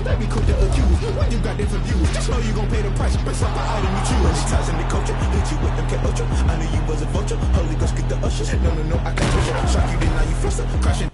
Let me cook the accused. When you got different views, just know you gon' pay the price. Best up the item you choose. Many times in the culture, hit you with them ultra. I knew you was a vulture. Holy Ghost, get the ushers. No, I can't push it. Shock you, then now you fluster. Crashing.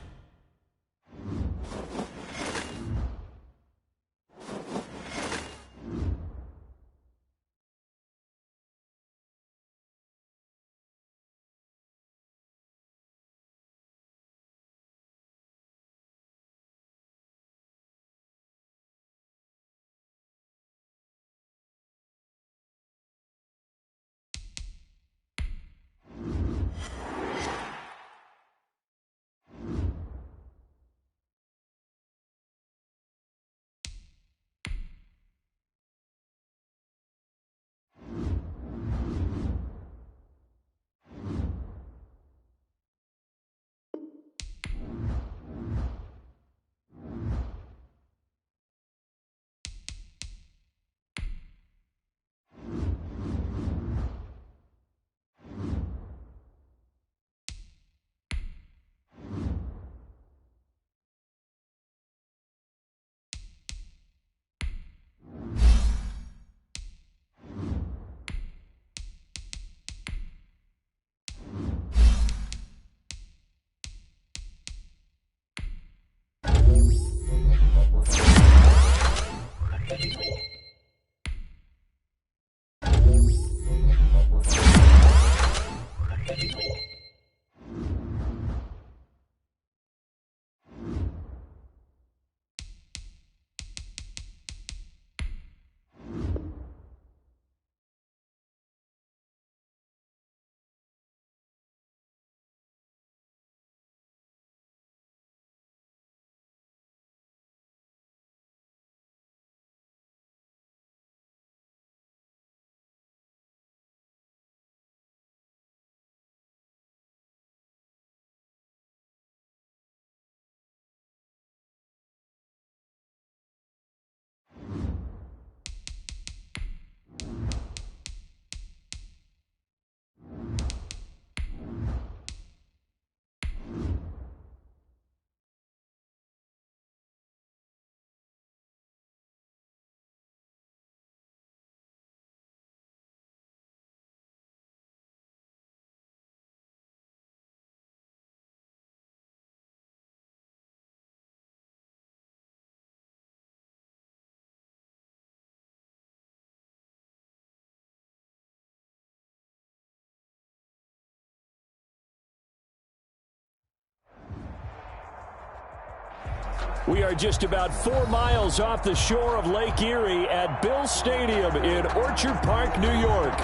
We are just about 4 miles off the shore of Lake Erie at Bills Stadium in Orchard Park, New York.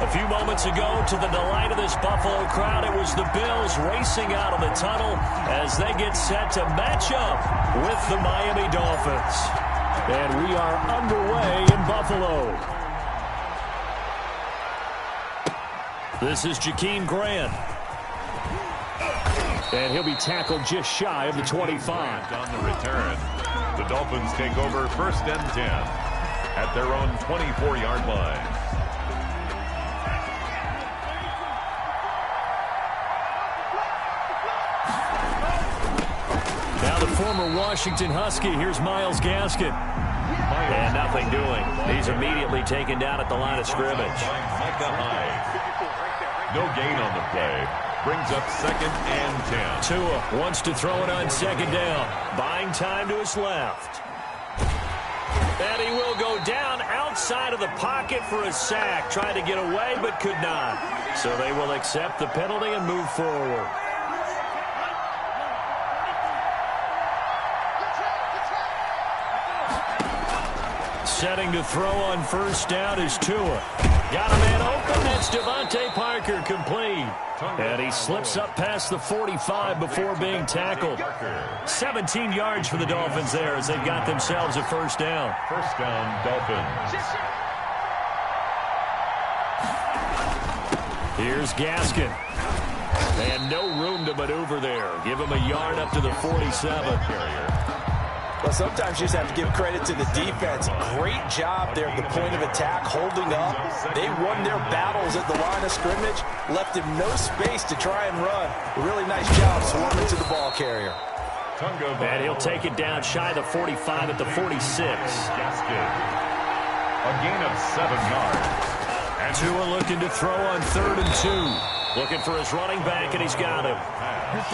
A few moments ago, to the delight of this Buffalo crowd, it was the Bills racing out of the tunnel as they get set to match up with the Miami Dolphins. And we are underway in Buffalo. This is Jakeem Grant. And he'll be tackled just shy of the 25. On the return, the Dolphins take over 1st and 10 at their own 24-yard line. Now the former Washington Husky, here's Myles Gaskin. And nothing doing. He's immediately taken down at the line of scrimmage. No gain on the play. Brings up 2nd and 10. Tua wants to throw it on 2nd down. Buying time to his left. And he will go down outside of the pocket for a sack. Tried to get away but could not. So they will accept the penalty and move forward. Setting to throw on 1st down is Tua. Got a man open. That's Devontae Parker, complete. And he slips up past the 45 before being tackled. 17 yards for the Dolphins there as they've got themselves a 1st down. 1st down, Dolphins. Here's Gaskin. And no room to maneuver there. Give him a yard up to the 47. Well, sometimes you just have to give credit to the defense. Great job there at the point of attack, holding up. They won their battles at the line of scrimmage, left him no space to try and run. A really nice job swarming to the ball carrier. And he'll take it down shy of the 45 at the 46. A gain of 7 yards. And Tua looking to throw on 3rd and 2. Looking for his running back, and he's got him.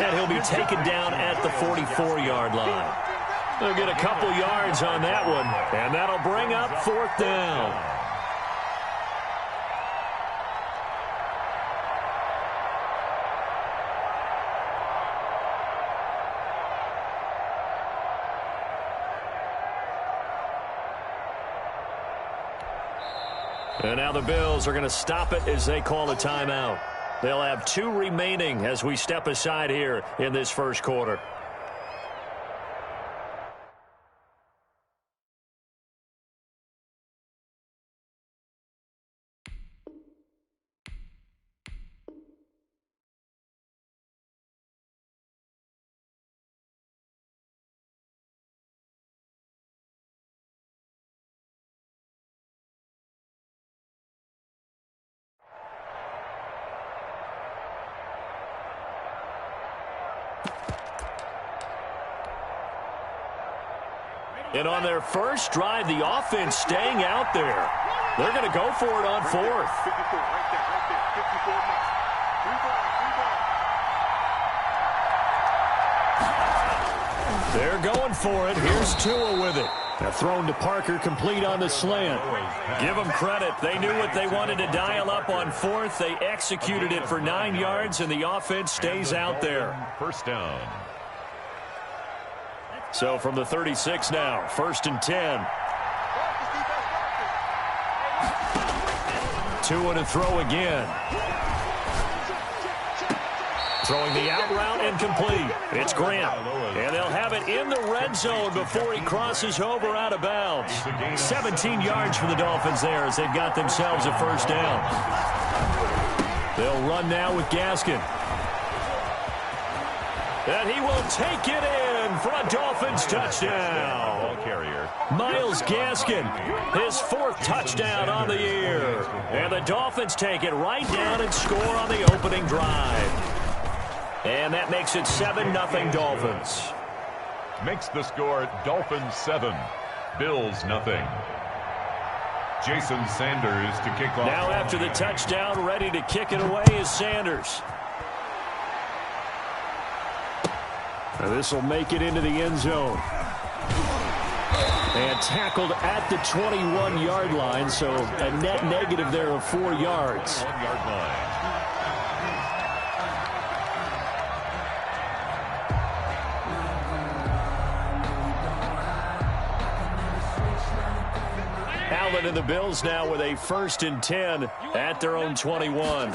And he'll be taken down at the 44-yard line. They'll get a couple yards on that one, and that'll bring up 4th down. And now the Bills are going to stop it as they call a timeout. They'll have 2 remaining as we step aside here in this first quarter. And on their first drive, the offense staying out there. They're going to go for it on 4th. They're going for it. Here's Tua with it. They're thrown to Parker, complete on the slant. Give them credit. They knew what they wanted to dial up on 4th. They executed it for 9 yards, and the offense stays out there. First down. So from the 36 now, 1st and 10. Tua to throw again. Throwing the out route and complete. It's Grant. And they'll have it in the red zone before he crosses over out of bounds. 17 yards for the Dolphins there as they've got themselves a first down. They'll run now with Gaskin. And he will take it in for a Dolphins touchdown. Ball carrier. Myles Gaskin, his 4th touchdown on the year. And the Dolphins take it right down and score on the opening drive. And that makes it 7-0 Dolphins. Makes the score Dolphins 7, Bills 0. Jason Sanders to kick off. Now after the touchdown, ready to kick it away is Sanders. And this will make it into the end zone. And tackled at the 21-yard line, so a net negative there of 4 yards. 1 yard line. Allen and the Bills now with a 1st and 10 at their own 21.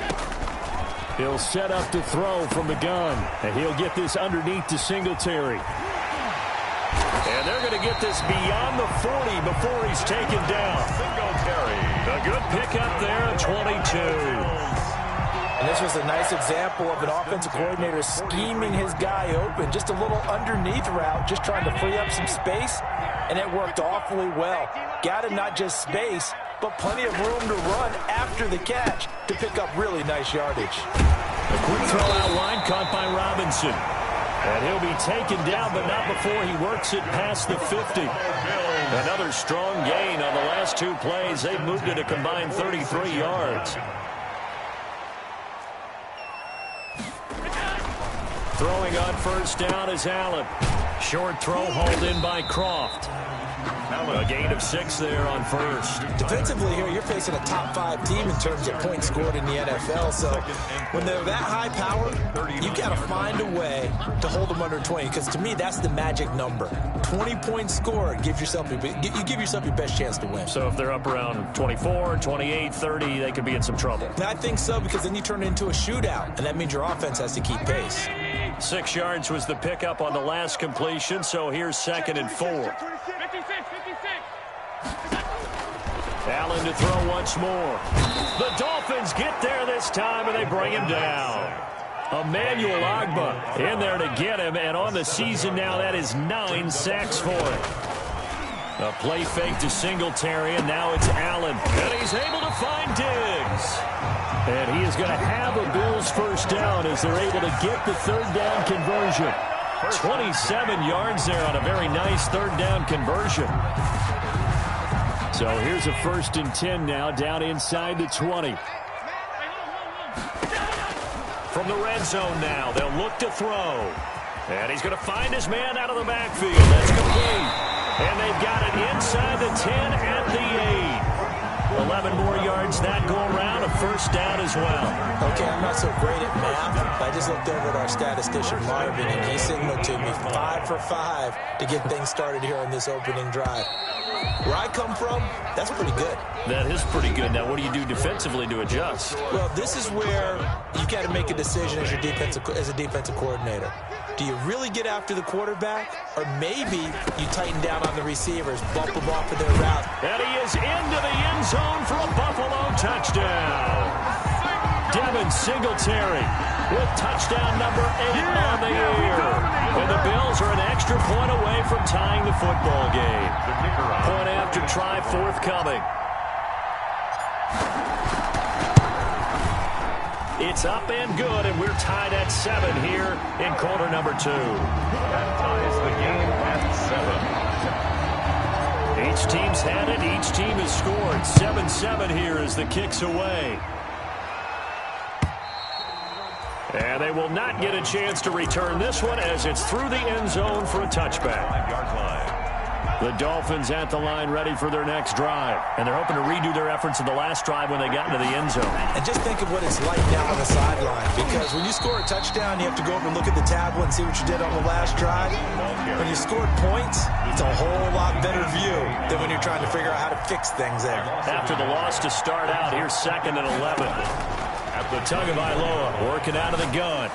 He'll set up to throw from the gun, and he'll get this underneath to Singletary. And they're going to get this beyond the 40 before he's taken down. Singletary. A good pickup there at 22. And this was a nice example of an offensive coordinator scheming his guy open. Just a little underneath route, just trying to free up some space, and it worked awfully well. Got him not just space, but plenty of room to run after the catch to pick up really nice yardage. A quick throw out line caught by Robinson. And he'll be taken down, but not before he works it past the 50. Another strong gain on the last 2 plays. They've moved it a combined 33 yards. Throwing on first down is Allen. Short throw hauled in by Croft. A gain of 6 there on first. Defensively here, you're facing a top 5 team in terms of points scored in the NFL. So when they're that high powered, you got to find a way to hold them under 20. Because to me, that's the magic number. 20 points scored, you give yourself your best chance to win. So if they're up around 24, 28, 30, they could be in some trouble. And I think so, because then you turn it into a shootout, and that means your offense has to keep pace. 6 yards was the pickup on the last completion, so here's 2nd and 4. Allen to throw once more. The Dolphins get there this time, and they bring him down. Emmanuel Ogbah in there to get him, and on the season now, that is 9 sacks for him. A play fake to Singletary, and now it's Allen. And he's able to find Diggs. And he is going to have a Bills first down as they're able to get the 3rd down conversion. 27 yards there on a very nice third down conversion. So here's a 1st and 10 now, down inside the 20. From the red zone now, they'll look to throw. And he's going to find his man out of the backfield. That's complete. And they've got it inside the 10 at the 8. 11 more yards that go around, a 1st down as well. Okay, I'm not so great at math, but I just looked over at our statistician, Marvin, and he signaled to me 5 for 5 to get things started here on this opening drive. Where I come from, that's pretty good. That is pretty good. Now, what do you do defensively to adjust? Well, this is where you got to make a decision as a defensive coordinator. Do you really get after the quarterback, or maybe you tighten down on the receivers, bump them off of their route? And he is into the end zone for a Buffalo touchdown. Devin Singletary with touchdown number 8 on the year. And the Bills are an extra point away from tying the football game. Point after try forthcoming. It's up and good, and we're tied at 7 here in quarter number 2. That ties the game at 7. Each team's had it. Each team has scored. 7-7 here as the kick's away. And they will not get a chance to return this one as it's through the end zone for a touchback. 5-yard line. The Dolphins at the line ready for their next drive. And they're hoping to redo their efforts in the last drive when they got into the end zone. And just think of what it's like now on the sideline. Because when you score a touchdown, you have to go over and look at the tablet and see what you did on the last drive. When you scored points, it's a whole lot better view than when you're trying to figure out how to fix things there. After the loss to start out, here's 2nd and 11. At the Tagovailoa working out of the gun.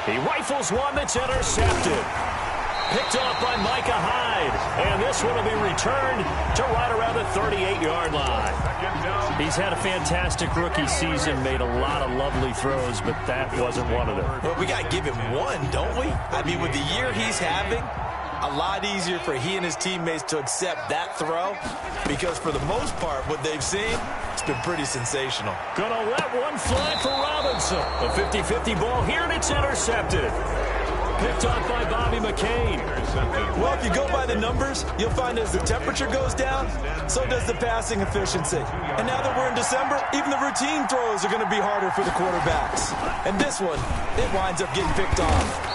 He rifles one that's intercepted. Picked off by Micah Hyde. And this one will be returned to right around the 38-yard line. He's had a fantastic rookie season, made a lot of lovely throws, but that wasn't one of them. Well, we got to give him one, don't we? I mean, with the year he's having, a lot easier for he and his teammates to accept that throw, because for the most part, what they've seen, it's been pretty sensational. Gonna let one fly for Robinson. A 50-50 ball here, and it's intercepted. Picked off by Bobby McCain. Well, if you go by the numbers, you'll find as the temperature goes down, so does the passing efficiency. And now that we're in December, even the routine throws are going to be harder for the quarterbacks. And this one, it winds up getting picked off.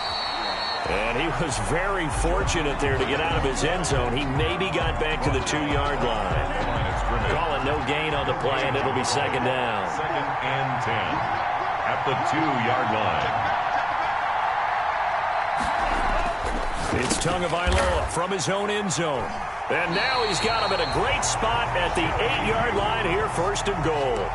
And he was very fortunate there to get out of his end zone. He maybe got back to the 2-yard line. Call it no gain on the play, and it'll be 2nd down. 2nd and 10 at the 2-yard line. It's Tagovailoa from his own end zone. And now he's got him at a great spot at the 8-yard line here, 1st and goal.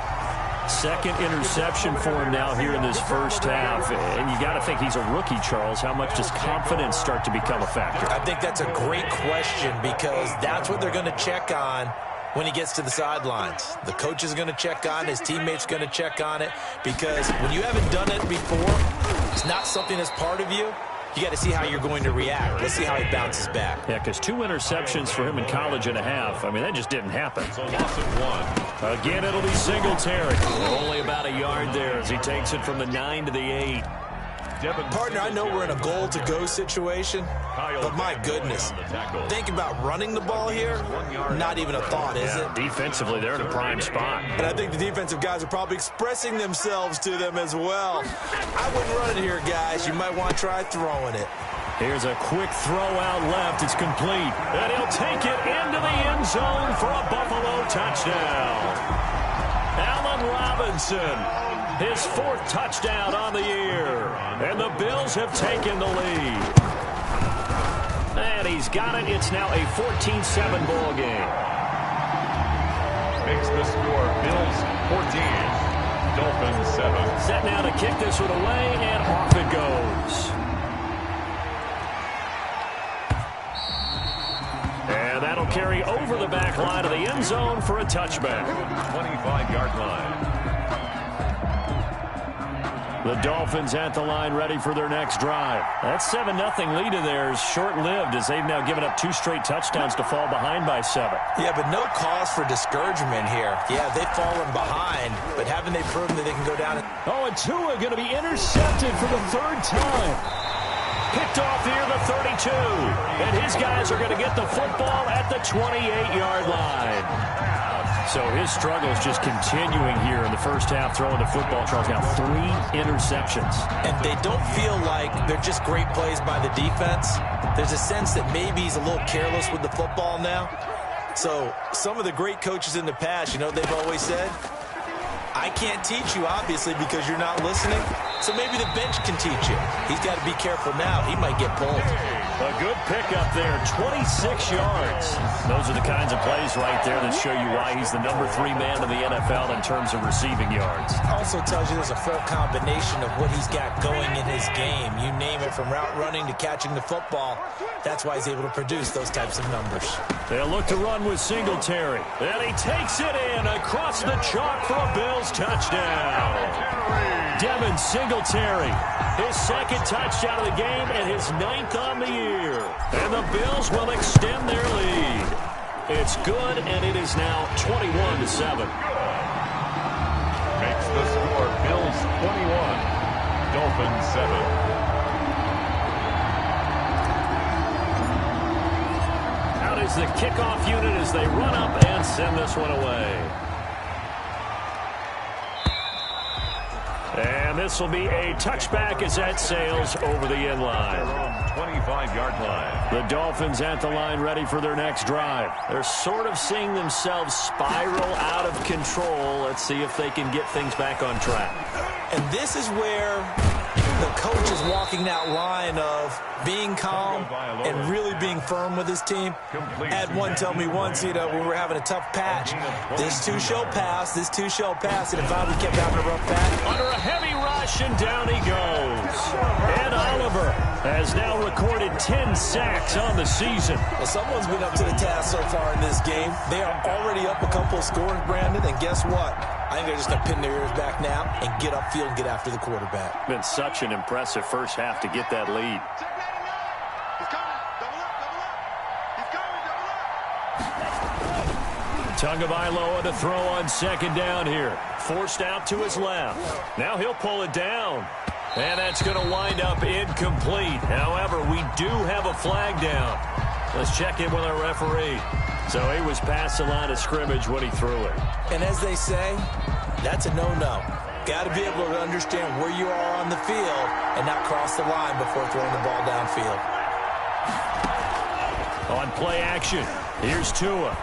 2nd interception for him now here in this first half. And you got to think he's a rookie, Charles. How much does confidence start to become a factor? I think that's a great question, because that's what they're going to check on when he gets to the sidelines. The coach is going to check on it. His teammates going to check on it, because when you haven't done it before, it's not something that's part of you. You got to see how you're going to react. Let's see how he bounces back. Yeah, because 2 interceptions for him in college and a half. I mean, that just didn't happen. So loss of 1. Again, it'll be Singletary. Only about a yard there as he takes it from the 9 to the 8. Partner, I know we're in a goal-to-go situation, but my goodness, think about running the ball here, not even a thought, is it? Defensively, they're in a prime spot. And I think the defensive guys are probably expressing themselves to them as well. I wouldn't run it here, guys. You might want to try throwing it. Here's a quick throw out left. It's complete. And he'll take it into the end zone for a Buffalo touchdown. Allen Robinson, his 4th touchdown on the year. And the Bills have taken the lead. And he's got it. It's now a 14-7 ball game. Makes the score Bills 14, Dolphins 7. Set now to kick this one away, and off it goes. And that'll carry over the back line of the end zone for a touchback. 25-yard line. The Dolphins at the line ready for their next drive. That 7-0 lead of theirs short-lived as they've now given up 2 straight touchdowns to fall behind by 7. Yeah, but no cause for discouragement here. Yeah, they've fallen behind, but haven't they proven that they can go down? Oh, and Tua going to be intercepted for the 3rd time. Picked off near the 32. And his guys are going to get the football at the 28-yard line. So his struggle is just continuing here in the first half, throwing the football. Charles, now 3 interceptions. And they don't feel like they're just great plays by the defense. There's a sense that maybe he's a little careless with the football now. So some of the great coaches in the past, you know, they've always said, I can't teach you, obviously, because you're not listening. So maybe the bench can teach you. He's got to be careful now. He might get pulled. A good pickup there, 26 yards. Those are the kinds of plays right there that show you why he's the number 3 man in the NFL in terms of receiving yards. Also tells you there's a full combination of what he's got going in his game. You name it, from route running to catching the football. That's why he's able to produce those types of numbers. They'll look to run with Singletary. And he takes it in across the chalk for a Bills touchdown. Devin Singletary, his second touchdown of the game and his 9th on the year. And the Bills will extend their lead. It's good, and it is now 21-7. Makes the score Bills 21, Dolphins 7. Out is the kickoff unit as they run up and send this one away. And this will be a touchback as that sails over the end line. 25-yard line. The Dolphins at the line, ready for their next drive. They're sort of seeing themselves spiral out of control. Let's see if they can get things back on track. And this is where the coach is walking that line of being calm and really being firm with his team. Had one tell me once, you know, when we were having a tough patch, this too shall pass, this too shall pass, and if I kept having a rough patch. Under a heavy rush, and down he goes. And Oliver has now recorded 10 sacks on the season. Well, someone's been up to the task so far in this game. They are already up a couple of scores, Brandon, and guess what? I think they're just going to pin their ears back now and get upfield and get after the quarterback. Been such an impressive first half to get that lead. Tagovailoa to throw on second down here. Forced out to his left. Now he'll pull it down. And that's going to wind up incomplete. However, we do have a flag down. Let's check in with our referee. So he was past the line of scrimmage when he threw it. And as they say, that's a no-no. Got to be able to understand where you are on the field and not cross the line before throwing the ball downfield. On play action, here's Tua.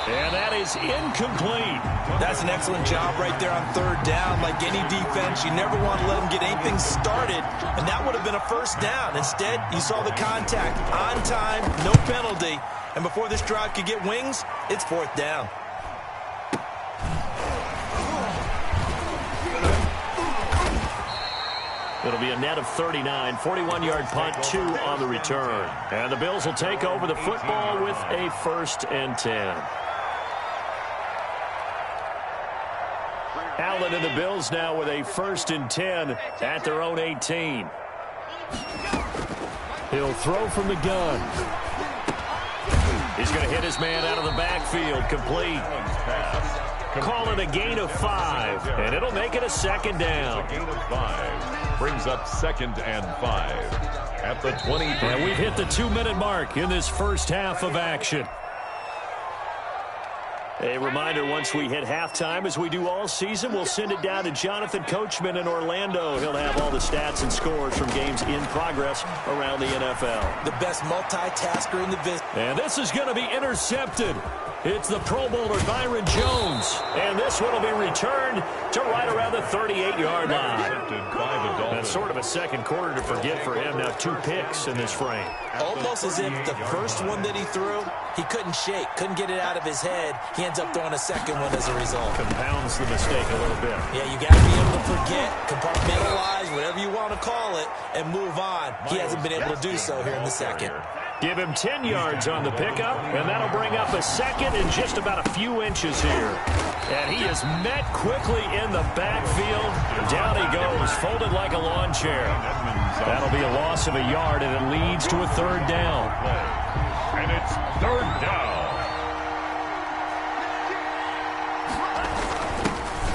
And that is incomplete. That's an excellent job right there on third down. Like any defense, you never want to let them get anything started, and that would have been a first down. Instead, you saw the contact on time, no penalty, and before this drive could get wings, it's fourth down. It'll be a net of 39, 41-yard punt, 2 on the return. And the Bills will take over the football with a 1st and 10. Allen and the Bills now with a 1st and 10 at their own 18. He'll throw from the gun. He's going to hit his man out of the backfield, complete. Call it a gain of 5, and it'll make it a 2nd down. A gain of 5 brings up 2nd and 5 at the 20. And we've hit the 2-minute mark in this first half of action. A reminder, once we hit halftime, as we do all season, we'll send it down to Jonathan Coachman in Orlando. He'll have all the stats and scores from games in progress around the NFL. The best multitasker in the business. And this is going to be intercepted. It's the Pro Bowler Byron Jones. And this one will be returned to right around the 38-yard line. That's sort of a second quarter to forget for him. Now 2 picks in this frame. Almost as if the first one that he threw, he couldn't shake, couldn't get it out of his head. He ends up throwing a second one as a result. Compounds the mistake a little bit. Yeah, you got to be able to forget, compartmentalize, whatever you want to call it, and move on. He hasn't been able to do so here in the second. Give him 10 yards on the pickup, and that'll bring up a second in just about a few inches here. And he is met quickly in the backfield. Down he goes, folded like a lawn chair. That'll be a loss of a yard, and it leads to a 3rd down. And it's 3rd down.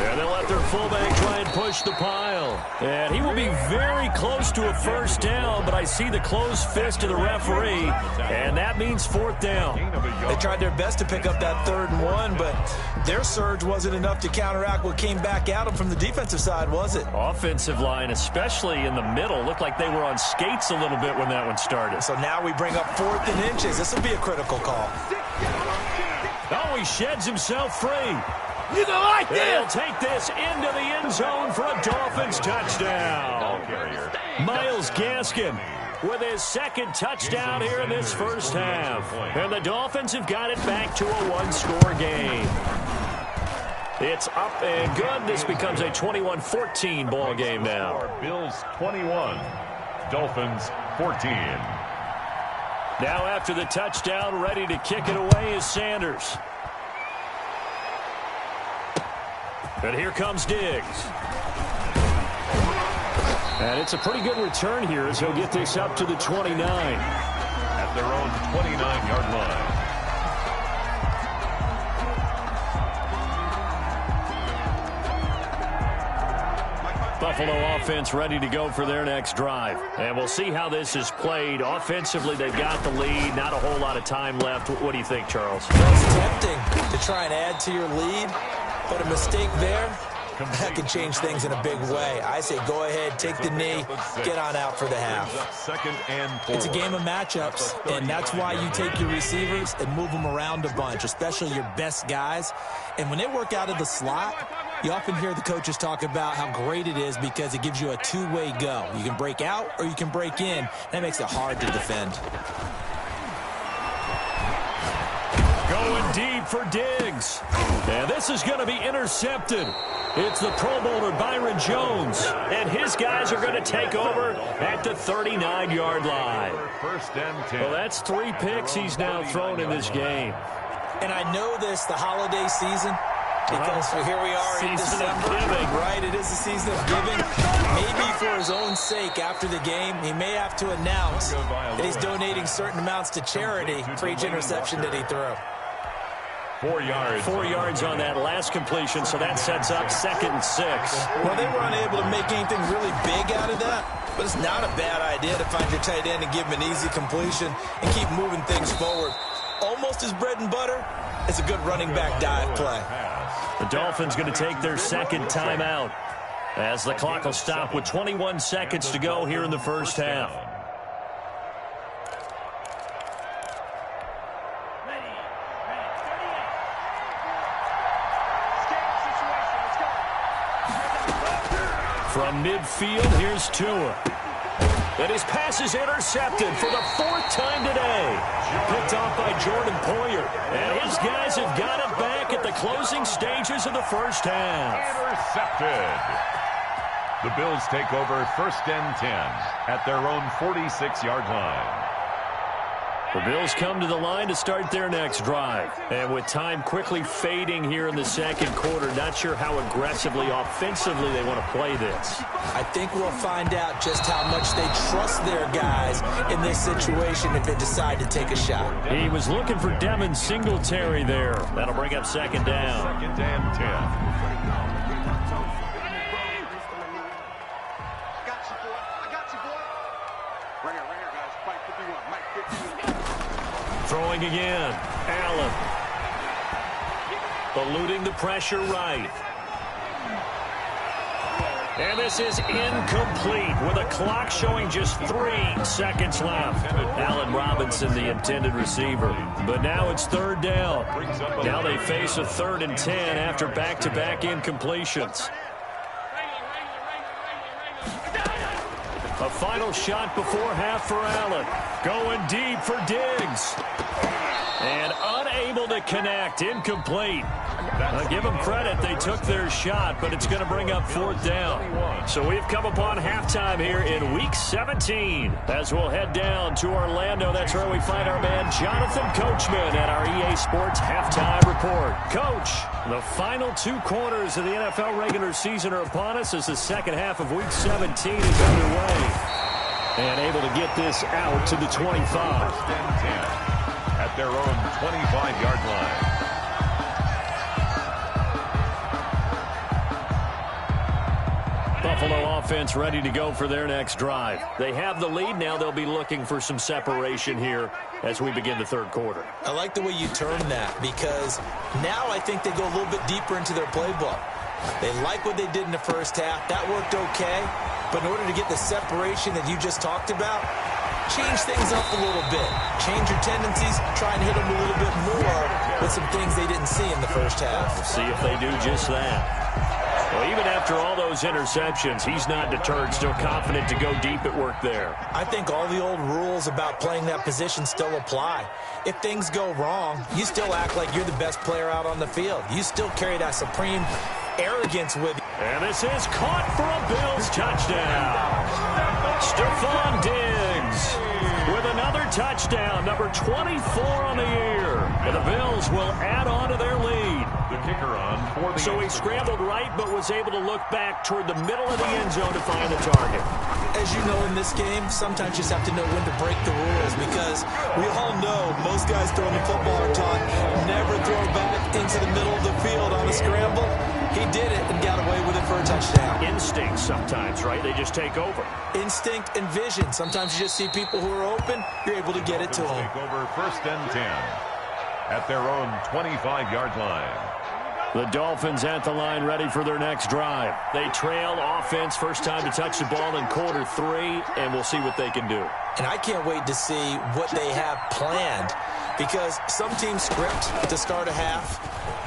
And they'll let their fullback try try and push the pile. And he will be very close to a first down, but I see the closed fist of the referee, and that means fourth down. They tried their best to pick up that 3rd and 1, but their surge wasn't enough to counteract what came back at them from the defensive side, was it? Offensive line, especially in the middle, looked like they were on skates a little bit when that one started. So now we bring up 4th and inches. This will be a critical call. Oh, he sheds himself free. You don't like And this! he'll take this into the end zone for a Dolphins touchdown. Myles Gaskin with his 2nd touchdown here in this first half. And the Dolphins have got it back to a 1-score game. It's up and good. This becomes a 21-14 ball game now. Bills 21, Dolphins 14. Now after the touchdown, ready to kick it away is Sanders. And here comes Diggs. And it's a pretty good return here as he'll get this up to the 29. At their own 29-yard line. Buffalo offense ready to go for their next drive. And we'll see how this is played. Offensively, they've got the lead. Not a whole lot of time left. What do you think, Charles? Well, it's tempting to try and add to your lead, but a mistake there, that can change things in a big way. I say go ahead, take the knee, get on out for the half. 2nd and 4. It's a game of matchups, and that's why you take your receivers and move them around a bunch, especially your best guys. And when they work out of the slot, you often hear the coaches talk about how great it is because it gives you a two-way go. You can break out or you can break in. That makes it hard to defend. Going deep for Diggs. And this is going to be intercepted. It's the Pro Bowler Byron Jones. And his guys are going to take over at the 39-yard line. 1st and 10. Well, that's 3 picks he's now thrown in this game. And I know this, the holiday season, because here we are in December, right? It is the season of giving. Maybe for his own sake, after the game, he may have to announce that he's donating certain amounts to charity for each interception that he threw. 4 yards. 4 yards on that last completion, so that sets up 2nd and 6. Well, they were unable to make anything really big out of that, but it's not a bad idea to find your tight end and give him an easy completion and keep moving things forward. Almost his bread and butter. It's a good running back dive play. The Dolphins going to take their 2nd timeout as the clock will stop with 21 seconds to go here in the first half. From midfield, here's Tua. And his pass is intercepted for the 4th time today. Picked off by Jordan Poyer. And his guys have got it back at the closing stages of the first half. Intercepted. The Bills take over 1st and 10 at their own 46-yard line. The Bills come to the line to start their next drive. And with time quickly fading here in the 2nd quarter, not sure how aggressively, offensively they want to play this. I think we'll find out just how much they trust their guys in this situation if they decide to take a shot. He was looking for Devin Singletary there. That'll bring up 2nd down. 2nd and 10. Throwing again. Allen. Eluding the pressure right. And this is incomplete with a clock showing just 3 seconds left. Allen Robinson, the intended receiver. But now it's 3rd down. Now they face a 3rd and 10 after back-to-back incompletions. A final shot before half for Allen. Going deep for Diggs. And unable to connect. Incomplete. I'll give them credit. They took their shot, but it's going to bring up 4th down. So we've come upon halftime here in Week 17. As we'll head down to Orlando, that's where we find our man Jonathan Coachman at our EA Sports Halftime Report. Coach, the final 2 quarters of the NFL regular season are upon us as the 2nd half of Week 17 is underway. And able to get this out to the 25. 1st and 10 at their own 25-yard line. Buffalo offense ready to go for their next drive. They have the lead. Now they'll be looking for some separation here as we begin the third quarter. I like the way you term that, because now I think they go a little bit deeper into their playbook. They like what they did in the first half. That worked okay. But in order to get the separation that you just talked about, change things up a little bit. Change your tendencies. Try and hit them a little bit more with some things they didn't see in the first half. We'll see if they do just that. Well, even after all those interceptions, he's not deterred, still confident to go deep at work there. I think all the old rules about playing that position still apply. If things go wrong, you still act like you're the best player out on the field. You still carry that supreme arrogance with you. And this is caught for a Bills touchdown. Stephon Diggs with another touchdown, number 24 on the year. And the Bills will add on to their lead. The kicker on for the So he scrambled right, but was able to look back toward the middle of the end zone to find the target. As you know, in this game, sometimes you just have to know when to break the rules, because we all know most guys throwing the football are taught never throw back into the middle of the field on a scramble. He did it and got away with it for a touchdown. Instinct sometimes, right? They just take over. Instinct and vision. Sometimes you just see people who are open, you're able to get it to them. Take over 1st and 10 at their own 25-yard line. The Dolphins at the line ready for their next drive. They trail offense, first time to touch the ball in quarter 3, and we'll see what they can do. And I can't wait to see what they have planned, because some teams script to start a half.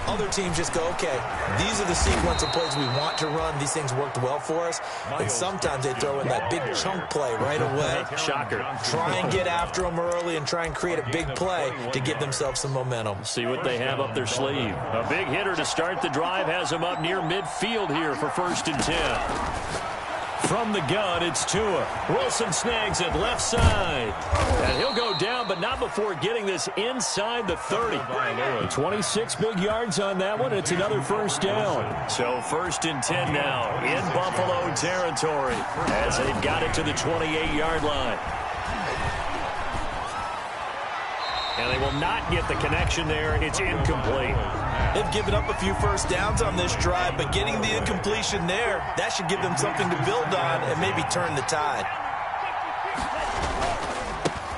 Other teams just go, okay, these are the sequence of plays we want to run. These things worked well for us. And sometimes they throw in that big chunk play right away. Shocker. Try and get after them early and try and create a big play to give themselves some momentum. See what they have up their sleeve. A big hitter to start the drive has them up near midfield here for 1st and 10. From the gun, it's Tua. Wilson snags it left side. And he'll go down, but not before getting this inside the 30. 26 big yards on that one. It's another first down. So 1st and 10 now in Buffalo territory as they've got it to the 28-yard line. And they will not get the connection there. It's incomplete. They've given up a few first downs on this drive, but getting the incompletion there, that should give them something to build on and maybe turn the tide.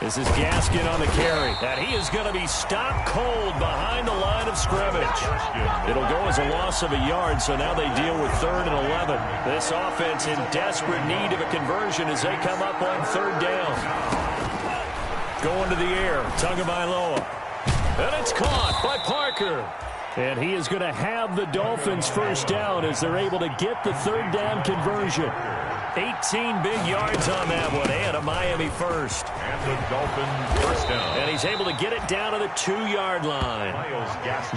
This is Gaskin on the carry. And he is going to be stopped cold behind the line of scrimmage. It'll go as a loss of a yard, so now they deal with 3rd and 11. This offense in desperate need of a conversion as they come up on 3rd down. Going to the air, Tagovailoa. And it's caught by Parker. And he is going to have the Dolphins first down as they're able to get the 3rd down conversion. 18 big yards on that one, and a Miami first. And the Dolphins first down. And he's able to get it down to the 2-yard line.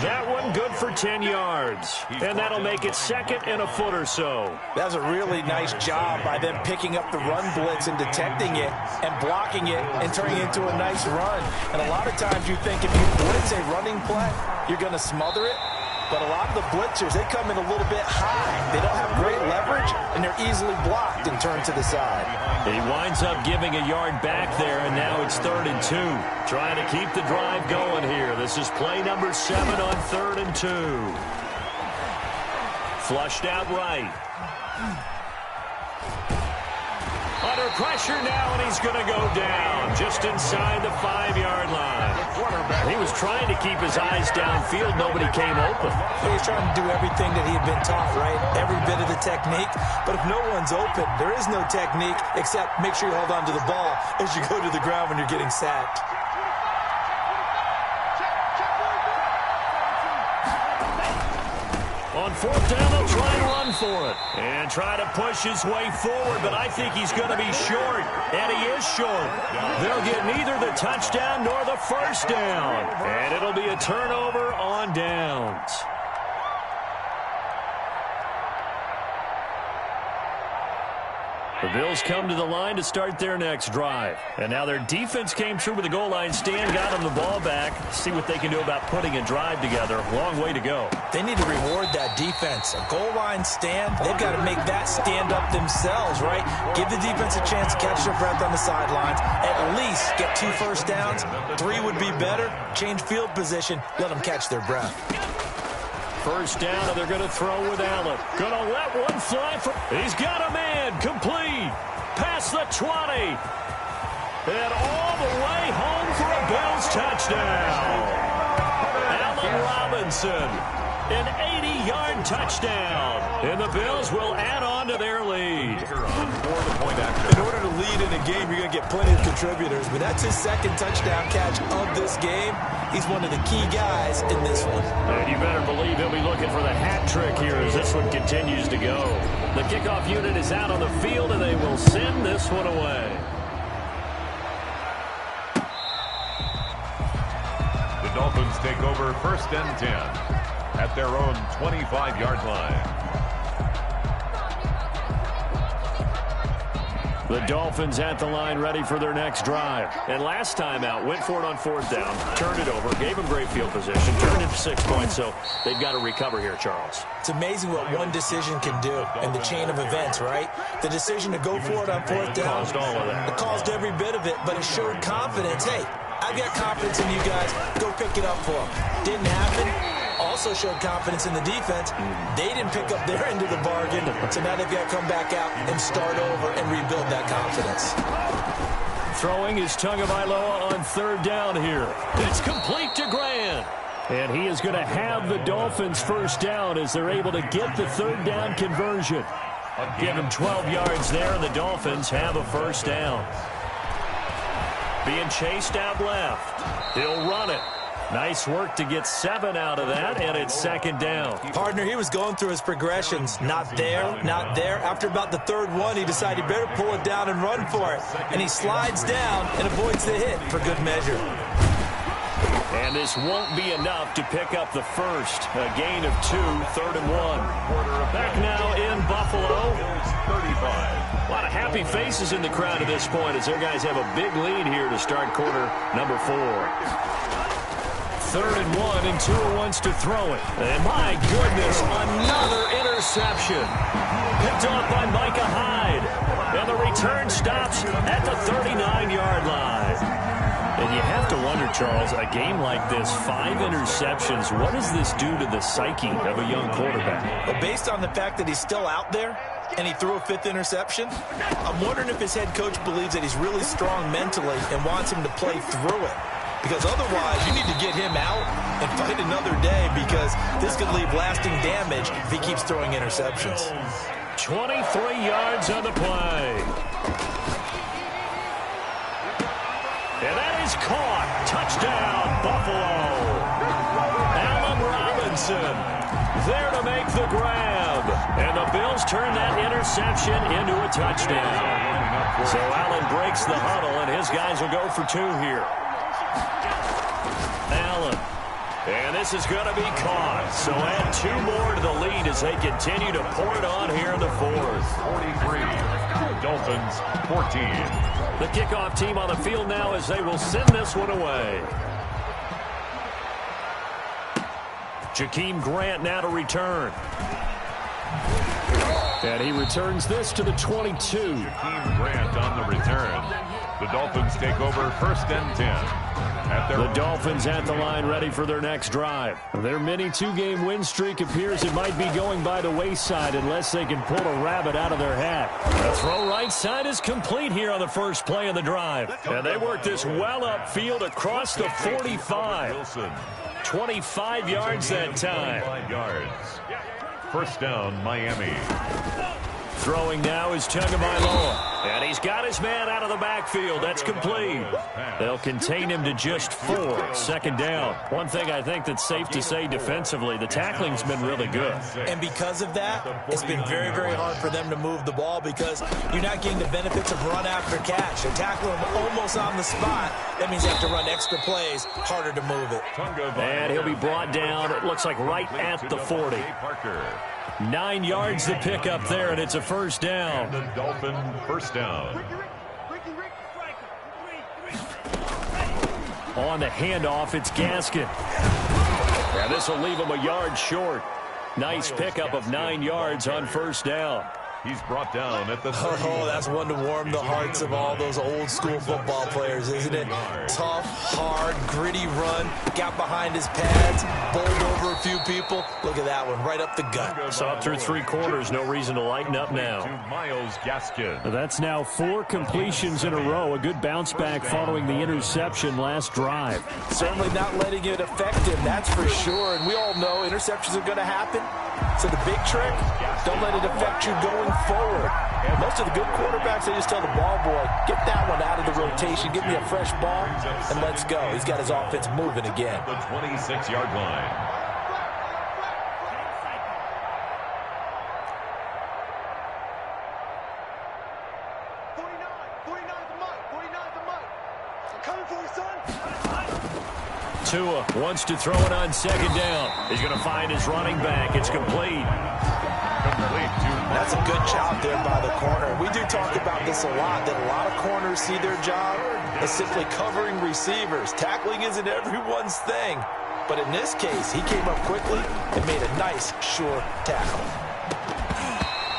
That one good for 10 yards. And that'll make it 2nd and a foot or so. That was a really nice job by them picking up the run blitz and detecting it and blocking it and turning it into a nice run. And a lot of times you think if you blitz a running play, you're going to smother it. But a lot of the blitzers, they come in a little bit high. They don't have great leverage, and they're easily blocked and turned to the side. He winds up giving a yard back there, and now it's 3rd and 2. Trying to keep the drive going here. This is play number 7 on 3rd and 2. Flushed out right. Under pressure now, and he's going to go down just inside the 5-yard line. He was trying to keep his eyes downfield. Nobody came open. He was trying to do everything that he had been taught, right? Every bit of the technique. But if no one's open, there is no technique except make sure you hold on to the ball as you go to the ground when you're getting sacked. On 4th down, they'll try and run for it. And try to push his way forward, but I think he's going to be short. And he is short. They'll get neither the touchdown nor the first down. And it'll be a turnover on downs. The Bills come to the line to start their next drive. And now their defense came through with a goal line stand, got them the ball back. See what they can do about putting a drive together. Long way to go. They need to reward that defense. A goal line stand, they've got to make that stand up themselves, right? Give the defense a chance to catch their breath on the sidelines. At least get 2 first downs. 3 would be better. Change field position. Let them catch their breath. First down, and they're going to throw with Allen. Going to let one fly. He's got a man. Complete. Past the 20. And all the way home for a Bills touchdown. Allen Robinson, an 80-yard touchdown. And the Bills will add on to their lead. In order to lead in a game, you're going to get plenty of contributors. But that's his second touchdown catch of this game. He's one of the key guys in this one. And you better believe he'll be looking for the hat trick here as this one continues to go. The kickoff unit is out on the field, and they will send this one away. The Dolphins take over 1st and 10 at their own 25-yard line. The Dolphins at the line ready for their next drive. And last time out, went for it on 4th down, turned it over, gave them great field position, turned it to 6 points, so they've got to recover here, Charles. It's amazing what one decision can do in the chain of events, right? The decision to go for it on 4th down. Caused all of that. It caused every bit of it, but it showed confidence. Hey, I've got confidence in you guys. Go pick it up for them. Didn't happen. Also showed confidence in the defense. They didn't pick up their end of the bargain, so now they've got to come back out and start over and rebuild that confidence. Throwing is Tagovailoa on 3rd down here. It's complete to Grant. And he is going to have the Dolphins 1st down as they're able to get the 3rd down conversion. Give him 12 yards there, and the Dolphins have a 1st down. Being chased out left. He'll run it. Nice work to get 7 out of that, and it's 2nd down. Partner, he was going through his progressions. Not there, not there. After about the 3rd one, he decided he better pull it down and run for it. And he slides down and avoids the hit for good measure. And this won't be enough to pick up the first. A gain of 2, 3rd and 1. Back now in Buffalo. 35. A lot of happy faces in the crowd at this point as their guys have a big lead here to start quarter number 4. 3rd and 1, and Tua wants to throw it. And my goodness, another interception. Picked off by Micah Hyde. And the return stops at the 39-yard line. And you have to wonder, Charles, a game like this, 5 interceptions, what does this do to the psyche of a young quarterback? Well, based on the fact that he's still out there and he threw a 5th interception, I'm wondering if his head coach believes that he's really strong mentally and wants him to play through it. Because otherwise, you need to get him out and fight another day because this could leave lasting damage if he keeps throwing interceptions. 23 yards on the play. And that is caught. Touchdown, Buffalo. Allen Robinson there to make the grab. And the Bills turn that interception into a touchdown. So Allen breaks the huddle, and his guys will go for 2 here. Allen. And this is going to be caught. So add 2 more to the lead as they continue to pour it on here in the 4th. 43. Dolphins 14. The kickoff team on the field now as they will send this one away. Jakeem Grant now to return. And he returns this to the 22. Jakeem Grant on the return. The Dolphins take over 1st and 10. The Dolphins at the line ready for their next drive. Their mini 2-game win streak appears it might be going by the wayside unless they can pull a rabbit out of their hat. The throw right side is complete here on the first play of the drive. And they work this well upfield across the 45. 25 yards that time. 25 yards. 1st down, Miami. Throwing now is Tagovailoa. And he's got his man out of the backfield. That's complete. They'll contain him to just 4. 2nd down. One thing I think that's safe to say defensively, the tackling's been really good. And because of that, it's been very, very hard for them to move the ball because you're not getting the benefits of run after catch. They're tackling him almost on the spot. That means they have to run extra plays, harder to move it. And he'll be brought down, it looks like right at the 40. 9 yards to pick up there, and it's a 1st down. The Dolphin 1st down. On the handoff, it's Gaskin. And this will leave him a yard short. Nice pickup of 9 yards on 1st down. He's brought down at the 30. Oh, that's one to warm the hearts of all those old school football players, isn't it? Tough, hard, gritty run. Got behind his pads, bowled over a few people. Look at that one, right up the gut. Saw it through 3 quarters. No reason to lighten up now. To Myles Gaskin. That's now 4 completions in a row. A good bounce back following the interception last drive. Certainly not letting it affect him, that's for sure. And we all know interceptions are going to happen. So the big trick, don't let it affect you going forward. Most of the good quarterbacks, they just tell the ball boy, get that one out of the rotation, give me a fresh ball, and let's go. He's got his offense moving again. The 26-yard line. Tua wants to throw it on 2nd down. He's going to find his running back. It's complete. That's a good job there by the corner. We do talk about this a lot, that a lot of corners see their job as simply covering receivers. Tackling isn't everyone's thing. But in this case, he came up quickly and made a nice, sure tackle.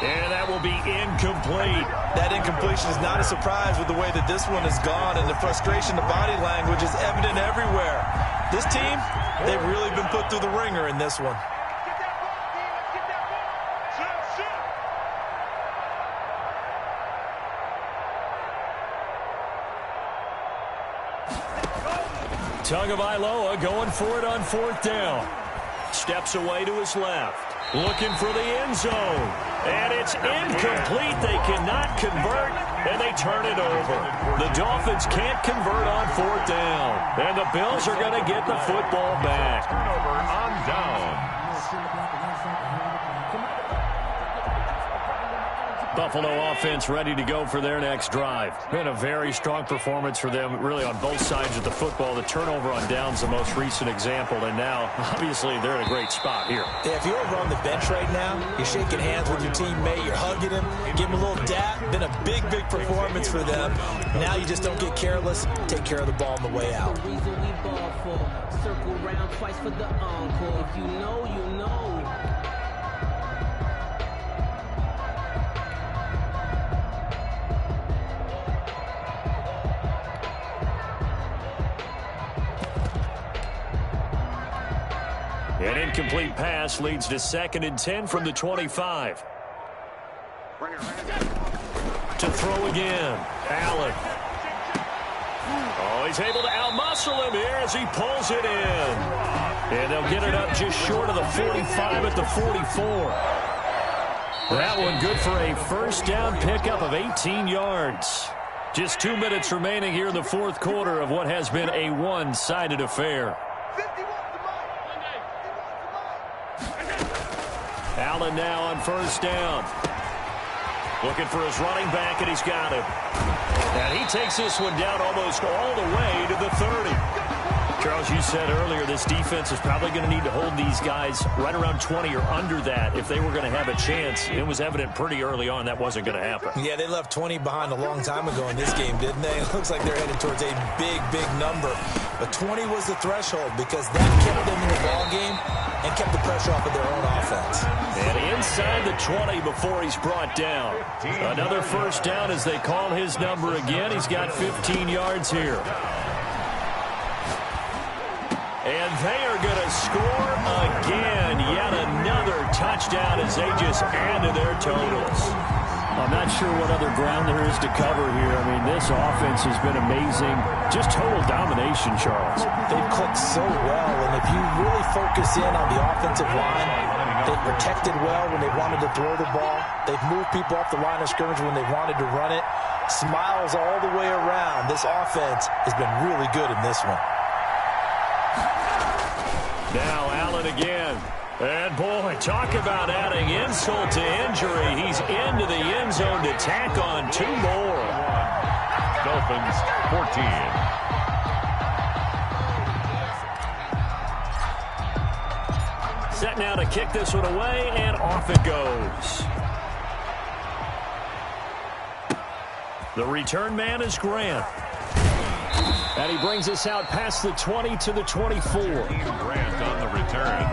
And that will be incomplete. That incompletion is not a surprise with the way that this one has gone, and the frustration, the body language is evident everywhere. This team, they've really been put through the ringer in this one. Tagovailoa going for it on 4th down. Steps away to his left. Looking for the end zone. And it's incomplete. They cannot convert, and they turn it over. The Dolphins can't convert on 4th down. And the Bills are going to get the football back. Turnover on down. Buffalo offense ready to go for their next drive. Been a very strong performance for them, really, on both sides of the football. The turnover on down's the most recent example, and now, obviously, they're in a great spot here. Yeah, if you're over on the bench right now, you're shaking hands with your teammate, you're hugging him, give him a little dap. Been a big, big performance for them. Now you just don't get careless, take care of the ball on the way out. Circle round twice for the encore. If you know, you know. An incomplete pass leads to 2nd and 10 from the 25. To throw again. Allen. Oh, he's able to outmuscle him here as he pulls it in. And they'll get it up just short of the 45 at the 44. That one good for a 1st down pickup of 18 yards. Just 2 minutes remaining here in the 4th quarter of what has been a one-sided affair. Allen now on 1st down. Looking for his running back, and he's got him. And he takes this one down almost all the way to the 30. Charles, you said earlier this defense is probably going to need to hold these guys right around 20 or under that if they were going to have a chance. It was evident pretty early on that wasn't going to happen. Yeah, they left 20 behind a long time ago in this game, didn't they? It looks like they're headed towards a big, big number. But 20 was the threshold because that kept them in the ball game and kept the pressure off of their own offense. And inside the 20 before he's brought down. Another 1st down as they call his number again. He's got 15 yards here. And they are going to score again. Yet another touchdown as they just add to their totals. I'm not sure what other ground there is to cover here. I mean, this offense has been amazing. Just total domination, Charles. They've clicked so well, and if you really focus in on the offensive line, they've protected well when they wanted to throw the ball. They've moved people off the line of scrimmage when they wanted to run it. Smiles all the way around. This offense has been really good in this one. Now Allen again. And, boy, talk about adding insult to injury. He's into the end zone to tack on 2 more. Dolphins 14. Set now to kick this one away, and off it goes. The return man is Grant. And he brings us out past the 20 to the 24. Grant on the return.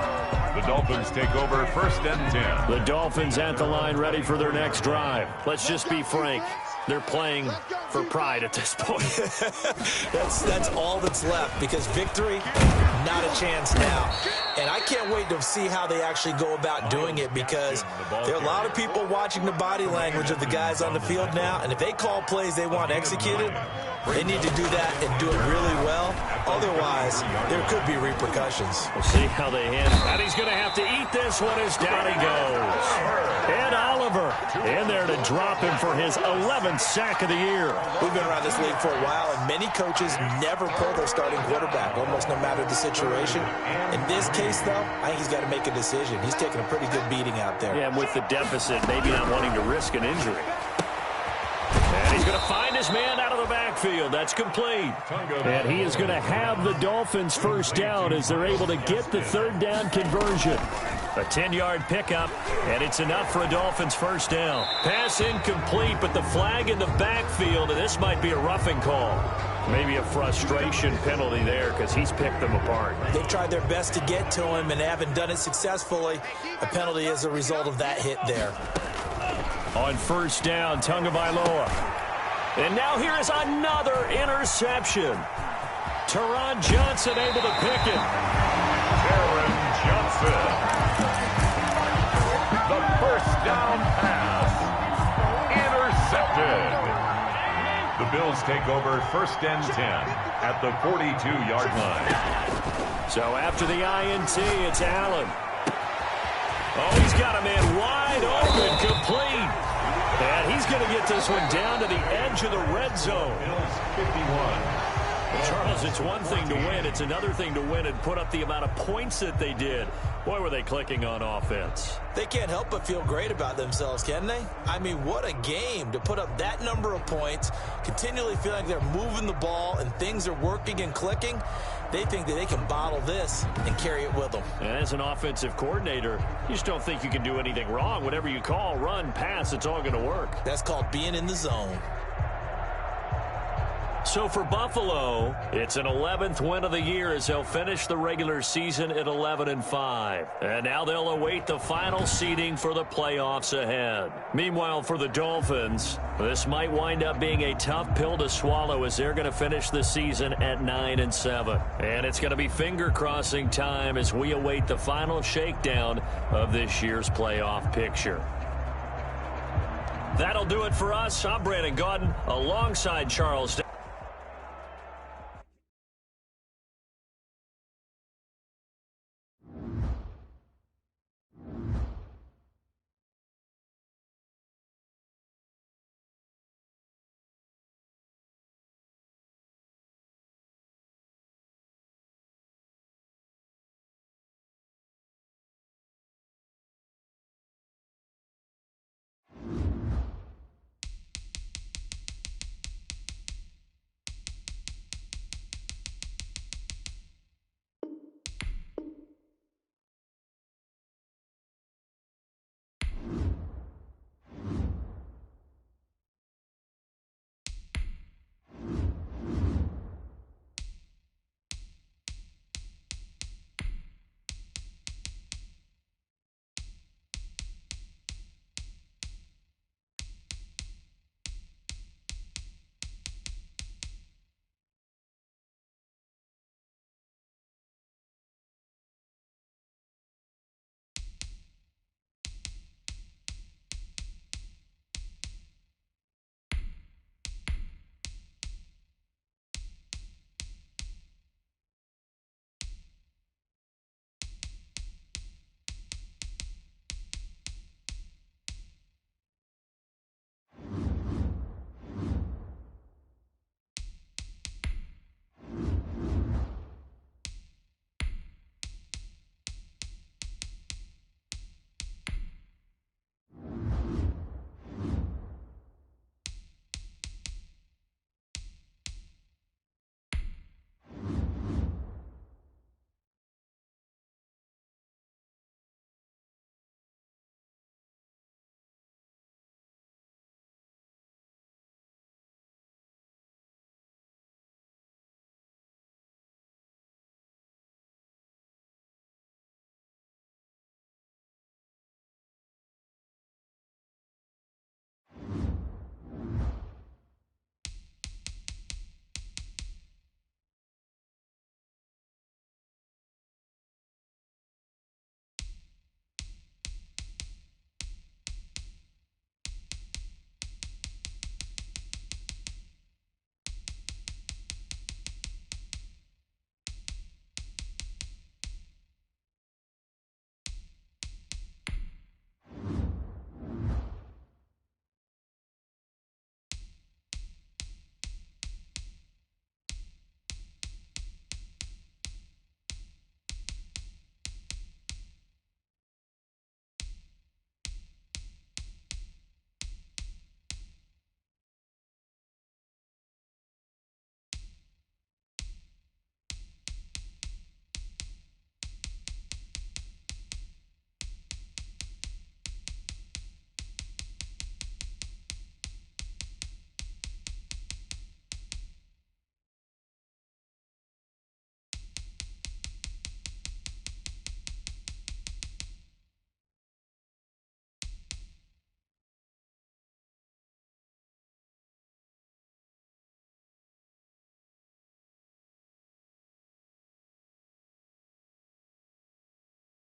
The The Dolphins take over 1st and 10. The Dolphins at the line ready for their next drive. Let's just be frank. They're playing for pride at this point. That's all that's left, because victory, not a chance now. And I can't wait to see how they actually go about doing it, because there are a lot of people watching the body language of the guys on the field now, and if they call plays they want executed, they need to do that and do it really well. Otherwise, there could be repercussions. We'll see how they handle. And he's going to have to eat this one as down he goes. Ed Oliver in there to drop him for his 11th sack of the year. We've been around this league for a while, and many coaches never pull their starting quarterback, almost no matter the situation. In this case, though, I think he's got to make a decision. He's taking a pretty good beating out there. Yeah, and with the deficit, maybe not wanting to risk an injury. And he's going to find his man out of the backfield. That's complete. And he is going to have the Dolphins first down as they're able to get the third down conversion. A 10-yard pickup, and it's enough for a Dolphins first down. Pass incomplete, but the flag in the backfield, and this might be a roughing call. Maybe a frustration penalty there because he's picked them apart. They've tried their best to get to him and haven't done it successfully. A penalty as a result of that hit there. On first down, Tagovailoa. And now here is another interception. Teron Johnson able to pick it. Teron Johnson. The first down pass. Intercepted. The Bills take over 1st and 10 at the 42-yard line. So after the INT, it's Allen. Oh, he's got a man wide open, complete. And he's going to get this one down to the edge of the red zone. Bills 51. Charles, it's one thing to win. It's another thing to win and put up the amount of points that they did. Boy, were they clicking on offense. They can't help but feel great about themselves, can they? I mean, what a game to put up that number of points, continually feel like they're moving the ball and things are working and clicking. They think that they can bottle this and carry it with them. And as an offensive coordinator, you just don't think you can do anything wrong. Whatever you call, run, pass, it's all going to work. That's called being in the zone. So for Buffalo, it's an 11th win of the year as they'll finish the regular season at 11-5. And now they'll await the final seeding for the playoffs ahead. Meanwhile, for the Dolphins, this might wind up being a tough pill to swallow as they're going to finish the season at 9-7. And it's going to be finger-crossing time as we await the final shakedown of this year's playoff picture. That'll do it for us. I'm Brandon Gaudin alongside Charles.